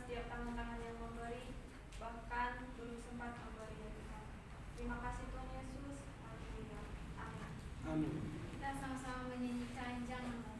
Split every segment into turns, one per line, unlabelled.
setiap tangan-tangan yang memberi, bahkan belum sempat memberi ya Tuhan. Terima kasih Tuhan Yesus. Haleluya. Amin.
Amin.
Kita sama-sama menyanyikan Janganlah.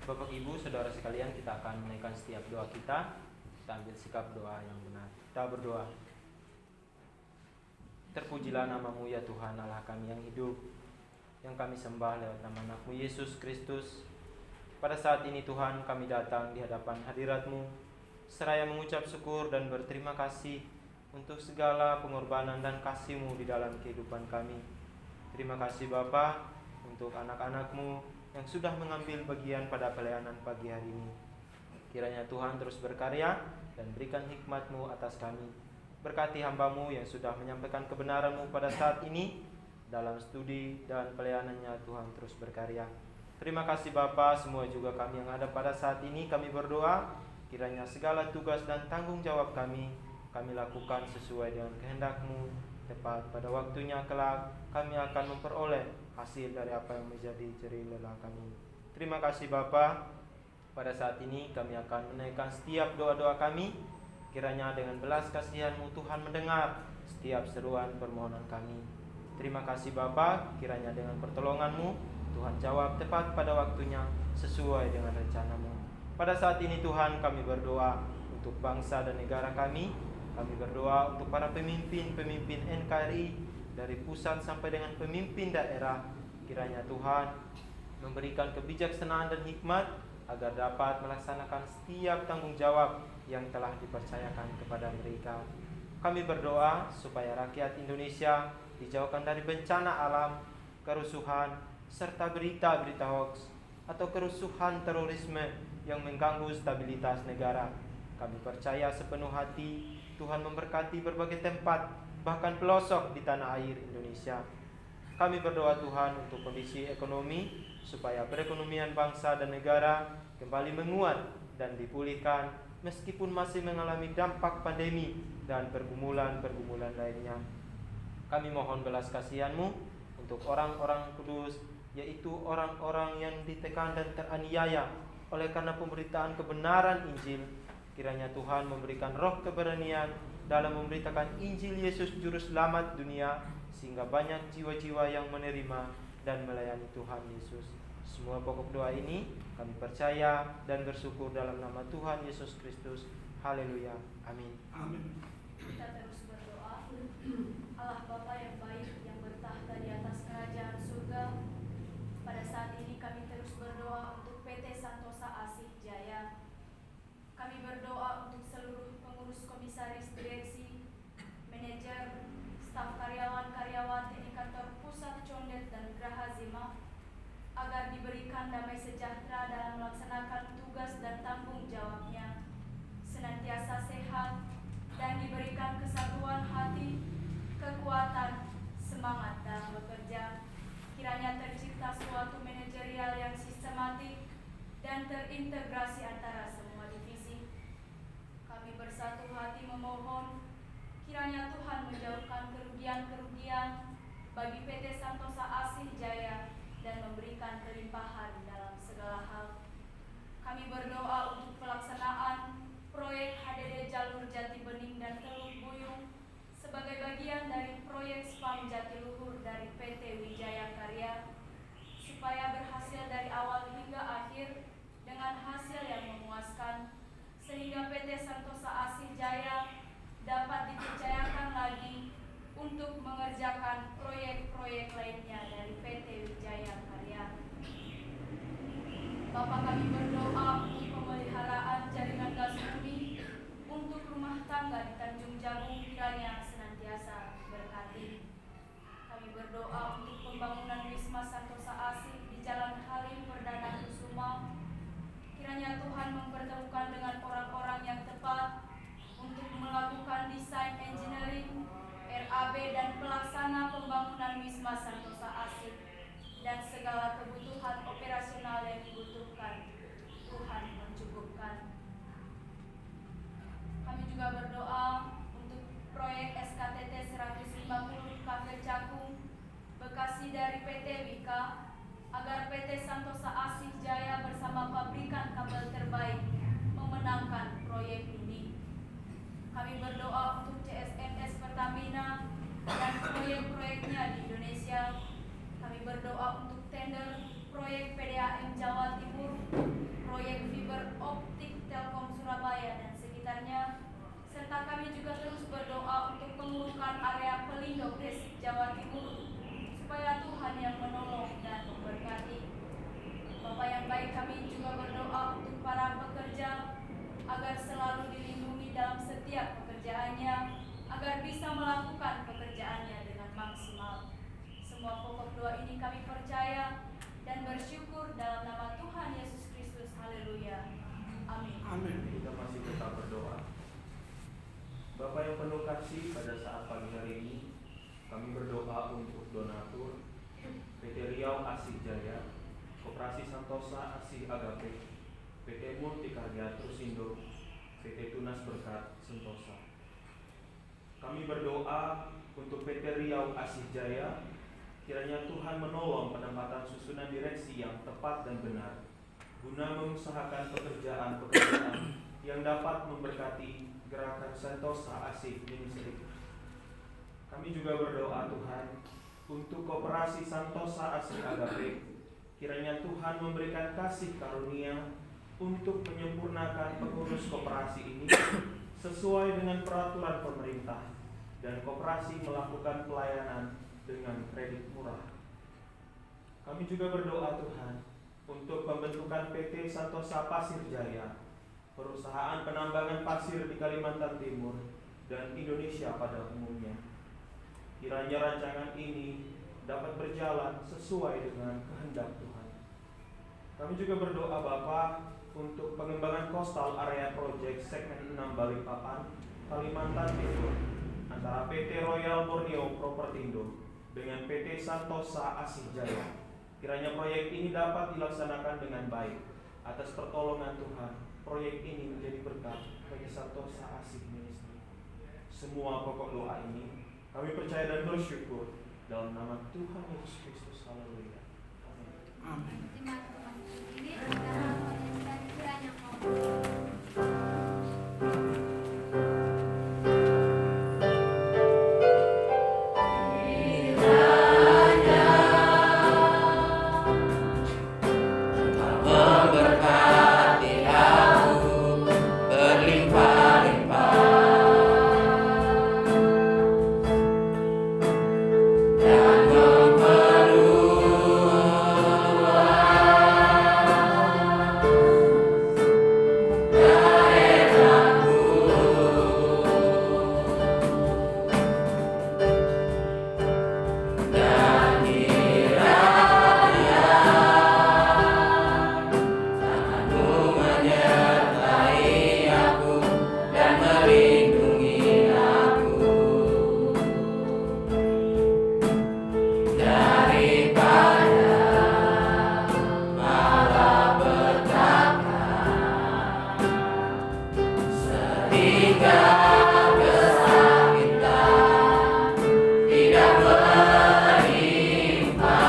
Bapak Ibu, saudara sekalian, kita akan menaikkan setiap doa kita. Kita ambil sikap doa yang benar. Kita berdoa. Terpujilah nama-Mu ya Tuhan Allah kami yang hidup, yang kami sembah lewat nama anak-Mu Yesus Kristus. Pada saat ini Tuhan, kami datang di hadapan hadirat-Mu seraya mengucap syukur dan berterima kasih untuk segala pengorbanan dan kasih-Mu di dalam kehidupan kami. Terima kasih Bapa untuk anak-anak-Mu yang sudah mengambil bagian pada pelayanan pagi hari ini. Kiranya Tuhan terus berkarya dan berikan hikmat-Mu atas kami. Berkati hamba-Mu yang sudah menyampaikan kebenaran-Mu pada saat ini dalam studi dan pelayanannya. Tuhan terus berkarya. Terima kasih Bapa. Semua juga kami yang ada pada saat ini, kami berdoa kiranya segala tugas dan tanggung jawab kami lakukan sesuai dengan kehendak-Mu. Tepat pada waktunya kelak kami akan memperoleh hasil dari apa yang menjadi jerih lelah kami. Terima kasih Bapa. Pada saat ini kami akan menaikkan setiap doa-doa kami. Kiranya dengan belas kasihan-Mu Tuhan mendengar setiap seruan permohonan kami. Terima kasih Bapa. Kiranya dengan pertolongan-Mu Tuhan jawab tepat pada waktunya sesuai dengan rencana-Mu. Pada saat ini Tuhan, kami berdoa untuk bangsa dan negara kami. Kami berdoa untuk para pemimpin-pemimpin NKRI dari pusat sampai dengan pemimpin daerah. Kiranya Tuhan memberikan kebijaksanaan dan hikmat agar dapat melaksanakan setiap tanggung jawab yang telah dipercayakan kepada mereka. Kami berdoa supaya rakyat Indonesia dijauhkan dari bencana alam, kerusuhan, serta berita-berita hoax atau kerusuhan terorisme yang mengganggu stabilitas negara. Kami percaya sepenuh hati Tuhan memberkati berbagai tempat, bahkan pelosok di tanah air Indonesia. Kami berdoa Tuhan untuk kondisi ekonomi, supaya perekonomian bangsa dan negara kembali menguat dan dipulihkan, meskipun masih mengalami dampak pandemi dan pergumulan-pergumulan lainnya. Kami mohon belas kasihan-Mu untuk orang-orang kudus yaitu orang-orang yang ditekan dan teraniaya oleh karena pemberitaan kebenaran Injil. Kiranya Tuhan memberikan roh keberanian dalam memberitakan Injil Yesus Juru Selamat dunia, sehingga banyak jiwa-jiwa yang menerima dan melayani Tuhan Yesus. Semua pokok doa ini kami percaya dan bersyukur dalam nama Tuhan Yesus Kristus. Haleluya. Amin.
Amin.
Kita terus berdoa. Allah Bapa yang baik, yang bertahta di atas kerajaan surga, pada saat ini kami terus berdoa untuk PT Santosa Asih Jaya. Kami berdoa untuk seluruh pengurus, komisaris, direksi, manajer, staf karyawan-karyawati di kantor pusat Condet dan Geraha Zima, agar diberikan damai sejahtera dalam melaksanakan tugas dan tanggung jawabnya, senantiasa sehat, dan diberikan kesatuan hati, kekuatan, semangat dalam bekerja. Kiranya tercipta suatu manajerial yang sistematik dan terintegrasi antara semua divisi. Kami bersatu hati memohon kiranya Tuhan menjauhkan kerugian-kerugian bagi PT Santosa Asih Jaya dan memberikan kelimpahan dalam segala hal. Kami berdoa untuk pelaksanaan proyek HDD Jalur Jati Bening dan Teluk Buyung sebagai bagian dari proyek Spam Jatiluhur dari PT Wijaya Karya, supaya berhasil dari awal hingga akhir dengan hasil yang memuaskan, sehingga PT Santosa Asih Jaya dapat dipercayakan lagi untuk mengerjakan proyek-proyek lainnya dari PT Wijaya Karya. Bapa, kami berdoa untuk pemeliharaan jaringan gas bumi untuk rumah tangga di Tanjung Jabung, kiranya senantiasa berkati. Kami berdoa untuk pembangunan Wisma Santosa Asih di Jalan Halim Perdana Kusuma. Kiranya Tuhan mempertemukan dengan orang-orang yang tepat untuk melakukan desain engineering, RAB dan pelaksana pembangunan Wisma Santosa Asih dan segala kebutuhan operasional yang dibutuhkan. Tuhan mencukupkan. Kami juga berdoa untuk proyek SKTT 150 Kafe Cakung Bekasi dari PT Wika, agar PT Santosa Asih Jaya bersama pabrikan kabel terbaik memenangkan proyek ini. Kami berdoa untuk CSMS Pertamina dan proyek-proyeknya di Indonesia. Kami berdoa untuk tender proyek PDAM Jawa Timur, proyek fiber optik Telkom Surabaya dan sekitarnya, serta kami juga terus berdoa untuk pengurukan area Pelindo Gresik Jawa Timur, supaya Tuhan yang menolong dan memberkati. Bapa yang baik, kami juga berdoa untuk para pekerja agar selalu dilindungi dalam setiap pekerjaannya, agar bisa melakukan pekerjaannya dengan maksimal. Semua pokok doa ini kami percaya dan bersyukur dalam nama Tuhan Yesus Kristus. Haleluya. Amin.
Amin.
Kita masih tetap berdoa. Bapa yang penuh kasih, pada saat pagi hari ini kami berdoa untuk donatur PT Riau Asih Jaya, Koperasi Santosa Asih Agape, PT Multikarya Trusindo, PT Tunas Berkat Sentosa. Kami berdoa untuk PT Riau Asih Jaya, kiranya Tuhan menolong penempatan susunan direksi yang tepat dan benar, guna mengusahakan pekerjaan-pekerjaan yang dapat memberkati gerakan Santosa Asih Ministry. Kami juga berdoa Tuhan untuk Koperasi Santosa Asih Agape, kiranya Tuhan memberikan kasih karunia untuk menyempurnakan pengurus koperasi ini sesuai dengan peraturan pemerintah, dan koperasi melakukan pelayanan dengan kredit murah. Kami juga berdoa Tuhan untuk pembentukan PT Santosa Pasir Jaya, perusahaan penambangan pasir di Kalimantan Timur dan Indonesia pada umumnya. Kiranya rancangan ini dapat berjalan sesuai dengan kehendak Tuhan. Kami juga berdoa Bapa untuk pengembangan Coastal Area Project segmen 6 Balikpapan, Kalimantan Timur, antara PT Royal Borneo Propertindo dengan PT Santosa Asih Jaya. Kiranya proyek ini dapat dilaksanakan dengan baik. Atas pertolongan Tuhan, proyek ini menjadi berkat bagi Santosa Asih Ministry. Semua pokok doa ini kami percaya dan bersyukur dalam nama Tuhan Yesus Kristus. Haleluya. Amin.
Terima Tuhan ini sekarang dan kiranya mau
memberkati aku berlimpah-limpah dan memperluas daerahku dan kiranya tanganmu menyertai aku dan melindungi aku daripada malapetaka sehingga kesakitan tidak menimpa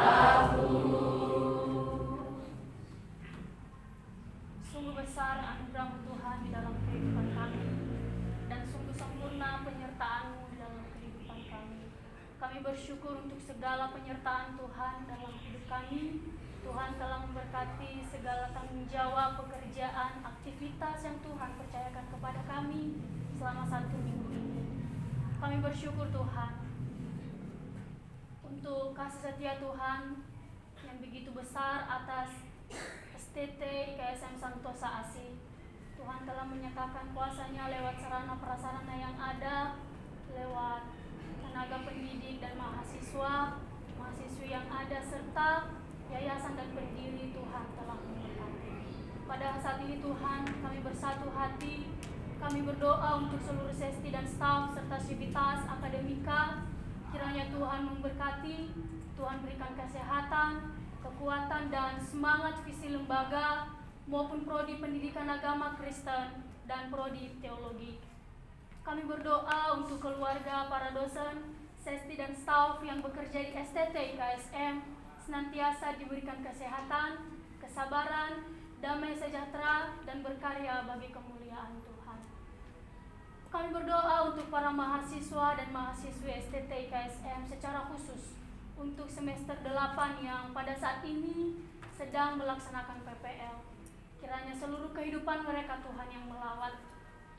aku.
Sungguh besar anugerah-Mu Tuhan di dalam kehidupan kami, dan sungguh sempurna penyertaan-Mu di dalam kehidupan kami. Kami bersyukur untuk segala penyertaan Tuhan dalam hidup kami. Tuhan telah memberkati segala tanggung jawab, pekerjaan, aktivitas yang Tuhan percayakan kepada kami selama 1 minggu ini. Kami bersyukur Tuhan untuk kasih setia Tuhan yang begitu besar atas STT IKSM Santosa ASI. Tuhan telah menyatakan kuasa-Nya lewat sarana prasarana yang ada, lewat tenaga pendidik dan mahasiswa, mahasiswi yang ada, serta yayasan dan pendiri. Tuhan telah memberkati. Pada saat ini Tuhan, kami bersatu hati, kami berdoa untuk seluruh sesti dan staf serta sivitas akademika. Kiranya Tuhan memberkati, Tuhan berikan kesehatan, kekuatan dan semangat visi lembaga maupun prodi pendidikan agama Kristen dan prodi teologi. Kami berdoa untuk keluarga, para dosen, sesti dan staf yang bekerja di STT IKSM senantiasa diberikan kesehatan, kesabaran, damai sejahtera dan berkarya bagi kemuliaan Tuhan. Kami berdoa untuk para mahasiswa dan mahasiswi STT IKSM secara khusus untuk semester 8 yang pada saat ini sedang melaksanakan PPL. Kiranya seluruh kehidupan mereka Tuhan yang melawat.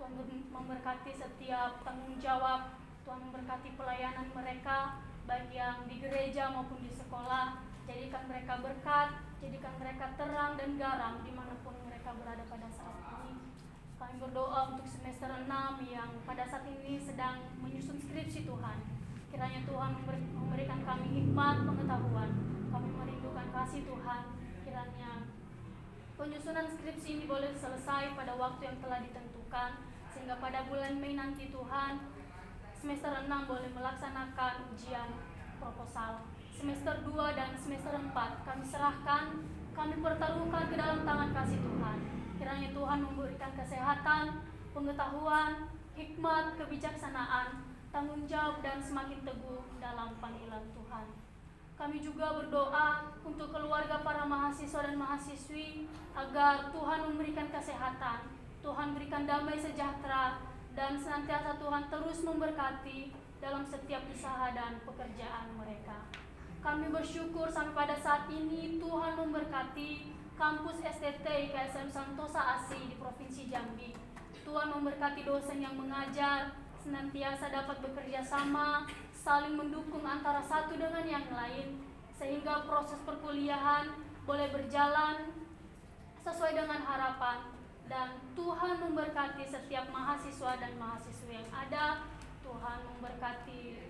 Tuhan memberkati setiap tanggung jawab, Tuhan memberkati pelayanan mereka, baik yang di gereja maupun di sekolah. Jadikan mereka berkat, jadikan mereka terang dan garam dimanapun mereka berada pada saat ini. Kami berdoa untuk semester 6 yang pada saat ini sedang menyusun skripsi Tuhan. Kiranya Tuhan memberikan kami hikmat pengetahuan. Kami merindukan kasih Tuhan. Kiranya penyusunan skripsi ini boleh selesai pada waktu yang telah ditentukan, sehingga pada bulan Mei nanti Tuhan, semester 6 boleh melaksanakan ujian proposal. Semester 2 dan semester 4 kami serahkan, kami pertaruhkan ke dalam tangan kasih Tuhan. Kiranya Tuhan memberikan kesehatan, pengetahuan, hikmat, kebijaksanaan, tanggung jawab dan semakin teguh dalam panggilan Tuhan. Kami juga berdoa untuk keluarga para mahasiswa dan mahasiswi agar Tuhan memberikan kesehatan, Tuhan berikan damai sejahtera, dan senantiasa Tuhan terus memberkati dalam setiap usaha dan pekerjaan mereka. Kami bersyukur sampai pada saat ini Tuhan memberkati kampus STT IKSM Santosa ASI di Provinsi Jambi. Tuhan memberkati dosen yang mengajar, senantiasa dapat bekerja sama, saling mendukung antara satu dengan yang lain, sehingga proses perkuliahan boleh berjalan sesuai dengan harapan. Dan Tuhan memberkati setiap mahasiswa dan mahasiswi yang ada. Tuhan memberkati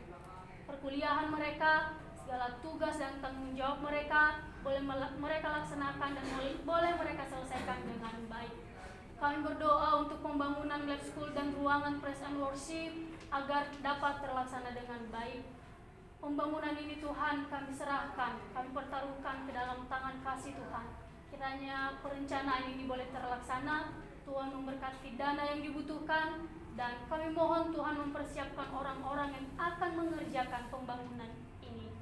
perkuliahan mereka, segala tugas dan tanggung jawab mereka boleh mereka laksanakan dan boleh mereka selesaikan dengan baik. Kami berdoa untuk pembangunan lab school dan ruangan praise and worship agar dapat terlaksana dengan baik. Pembangunan ini Tuhan kami serahkan, kami pertaruhkan ke dalam tangan kasih Tuhan. Kiranya perencanaan ini boleh terlaksana, Tuhan memberkati dana yang dibutuhkan, dan kami mohon Tuhan mempersiapkan orang-orang yang akan mengerjakan pembangunan ini.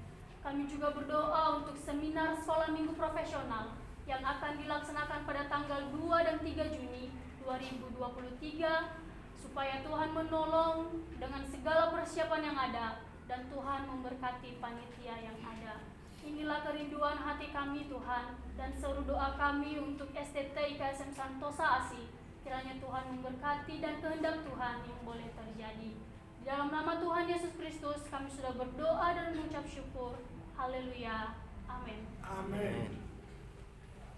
Kami juga berdoa untuk seminar sekolah minggu profesional yang akan dilaksanakan pada tanggal 2 dan 3 Juni 2023, supaya Tuhan menolong dengan segala persiapan yang ada dan Tuhan memberkati panitia yang ada. Inilah kerinduan hati kami Tuhan, dan seluruh doa kami untuk STT IKSM Santosa ASI. Kiranya Tuhan memberkati dan kehendak Tuhan yang boleh terjadi. Di dalam nama Tuhan Yesus Kristus kami sudah berdoa dan mengucap syukur. Haleluya. Amin.
Amin.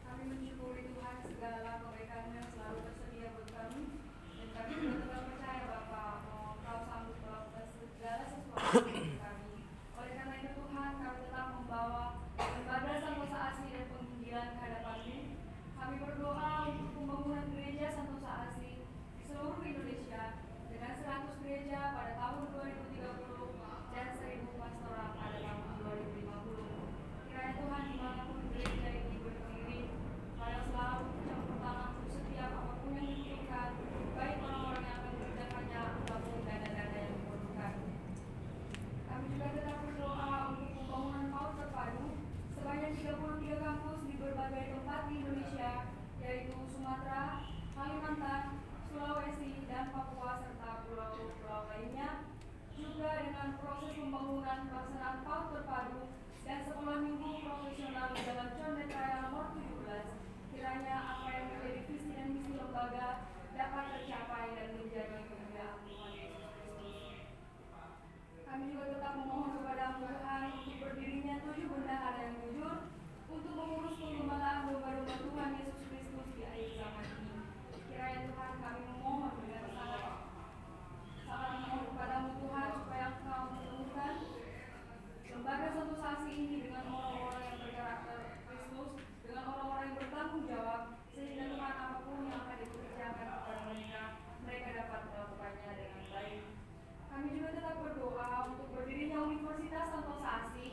Kami mensyukuri Tuhan segala kebaikan yang selalu tersedia buat kami, dan kami juga tetap percaya Bapa Kau sanggup melakukan segala sesuatu untuk kami. Oleh karena itu Tuhan, kami tetap membawa lembaga Santosa ASI dan penginjilan ke hadapan-Mu. Kami berdoa untuk pembangunan gereja Santosa ASI di seluruh Indonesia dengan 100 gereja pada tahun 2030 dan 1000 pastoral pada tahun 2050. Kiranya Tuhan dimanapun gereja ini berdiri, pada selalu mencampur tangan untuk setiap apapun yang dibutuhkan, baik orang-orang yang akan mengerjakannya ataupun dana-dana yang diperlukan. Kami juga tetap berdoa untuk pembangunan PAUD terpadu sebanyak 33 kampus di berbagai tempat di Indonesia, yaitu Sumatera, Kalimantan, Sulawesi, dan Papua, serta pulau-pulau lainnya. Juga dengan proses pembangunan pelaksanaan PAUD terpadu dan sekolah minggu profesional di Jalan Condet Raya nomor 17, kiranya apa yang menjadi visi dan misi lembaga dapat tercapai dan menjadi kemuliaan Tuhan Yesus Kristus. Kami juga tetap memohon kepada Tuhan untuk berdirinya 7 bendahara yang jujur untuk mengurus pengembangan domba-domba Tuhan Yesus Kristus di akhir zaman ini. Kiranya Tuhan, kami memohon dengan sangat memohon kepadamu Tuhan, supaya Engkau menemukan lembaga Santosa ASI ini dengan orang-orang yang berkarakter Kristus, dengan orang-orang yang bertanggung jawab, sehingga Tuhan apapun yang akan dikerjakan kepada mereka dapat melakukannya dengan baik. Kami juga tetap berdoa untuk berdirinya Universitas Santosa ASI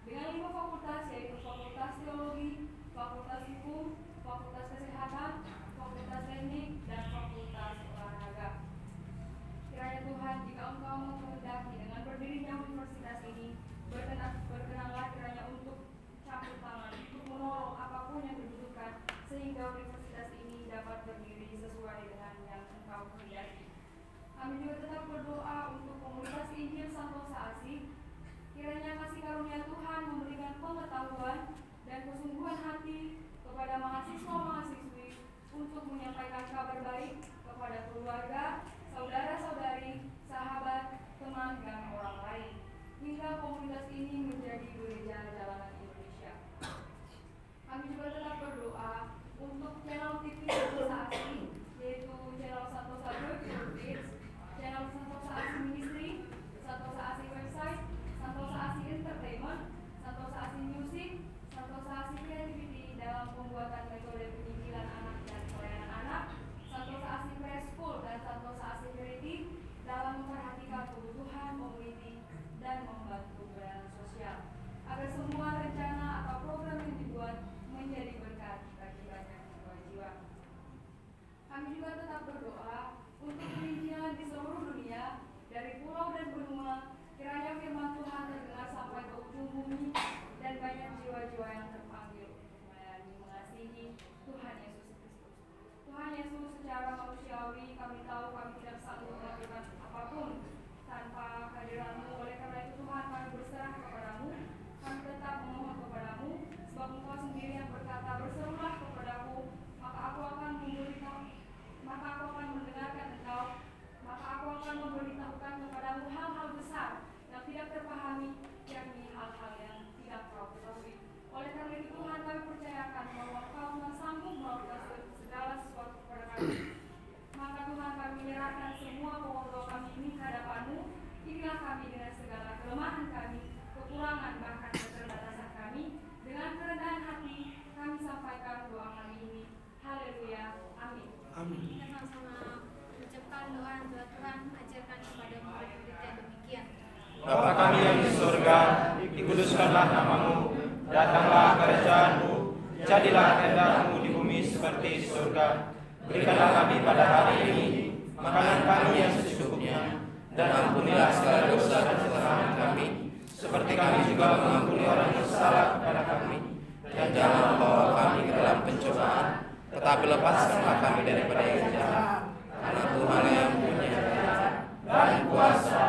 dengan 5 fakultas, yaitu Fakultas Teologi, Fakultas Hukum, Fakultas Kesehatan, Fakultas Teknik, dan Fakultas Olahraga. Kiranya Tuhan, jika Engkau menghendaki dengan berdirinya universitas ini, berkenanlah kiranya untuk campur tangan, untuk menolong apapun yang dibutuhkan, sehingga universitas ini dapat berdiri sesuai dengan yang Engkau kehendaki. Kami juga tetap berdoa untuk komunitas Injil Santosa ASI. Kiranya kasih karunia Tuhan memberikan pengetahuan dan kesungguhan hati kepada mahasiswa-mahasiswi untuk menyampaikan kabar baik kepada keluarga, saudara-saudari, sahabat, teman, dan orang lain, hingga komunitas ini menjadi gereja jalanan Indonesia. Kami juga tetap berdoa untuk channel TV Santosa ASI, yaitu channel Santosa Birth, channel Santosa ASI Ministry, Santosa ASI Website, Santosa ASI Entertainment, Santosa ASI Music, Santosa ASI Creativity dalam pembuatan metode penginjilan anak dan pelayanan anak, Santosa ASI Preschool dan Santosa ASI Creative dalam memperhatikan kebutuhan komuniti dan membantu pelayanan sosial, agar semua rencana atau program yang dibuat menjadi berkat bagi banyak jiwa-jiwa. Kami juga tetap berdoa untuk penginjilan di seluruh dunia, dari pulau dan benua. Kiranya firman Tuhan terdengar sampai ke ujung bumi, dan banyak jiwa-jiwa yang terpanggil untuk melayani mengasihi Tuhan Yesus Kristus. Tuhan Yesus, secara manusiawi kami tahu kami tidak sanggup melakukan apapun tanpa kehadiran-Mu. Oleh karena itu Tuhan, kami berserah kepadamu. Kami tetap memohon kepadamu, sebab Engkau sendiri yang berkata, berserulah kepadaku, maka aku akan mendengarkan engkau, maka aku akan memberitahukan kepadamu hal-hal besar yang tidak terpahami, yakni hal-hal yang tidak kau ketahui. Oleh karena itu Tuhan, kami percayakan bahwa Engkau Tuhan sanggup melakukan segala sesuatu kepada kami. Maka Tuhan, kami menyerahkan semua pokok doa kami ini ke hadapan-Mu. Inilah kami dengan segala kelemahan kami, kekurangan, bahkan keterbatasan kami. Dengan kerendahan hati kami sampaikan doa kami ini. Haleluya. Amin.
Amin.
Kita sama-sama ucapkan doa Tuhan ajarkan kepada murid-murid yang demikian.
Bapa kami yang di surga, dikuduskanlah nama-Mu, datanglah kerajaan-Mu, jadilah kehendak-Mu di bumi seperti di surga. Berikanlah kami pada hari ini makanan kami yang secukupnya, dan ampunilah segala dosa dan kesalahan kami,
seperti kami juga mengampuni orang yang bersalah kepada kami. Dan jangan membawa kami ke dalam pencobaan, tetapi lepaskanlah kami daripada yang jahat. Karena Tuhan yang punya kerajaan dan kuasa